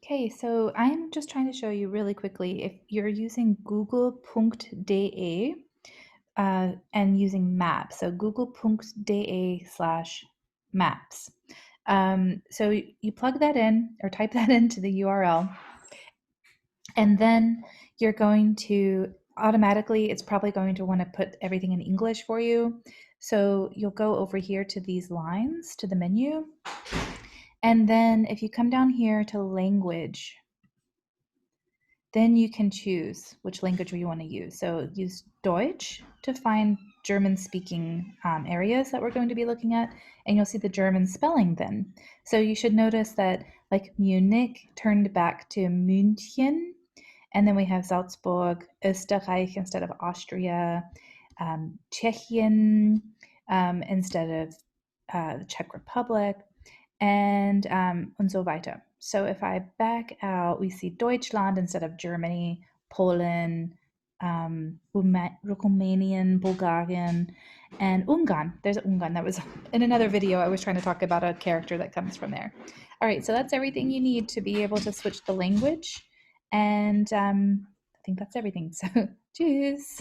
Okay, so I'm just trying to show you really quickly if you're using google.de and using maps, so google.de/maps. So you plug that in or type that into the URL, and then you're going to automatically, it's probably going to want to put everything in English for you. So you'll go over here to these lines to the menu. And then if you come down here to language, then you can choose which language you want to use. So use Deutsch to find German speaking areas that we're going to be looking at, and you'll see the German spelling then. So you should notice that like Munich turned back to München, and then we have Salzburg, Österreich instead of Austria, Tschechien instead of the Czech Republic, and so weiter. So if I back out, we see Deutschland instead of Germany, Poland, Romanian, Bulgarian, and Ungarn. There's Ungarn. That was in another video. I was trying to talk about a character that comes from there. All right, so that's everything you need to be able to switch the language. And I think that's everything. So, tschüss.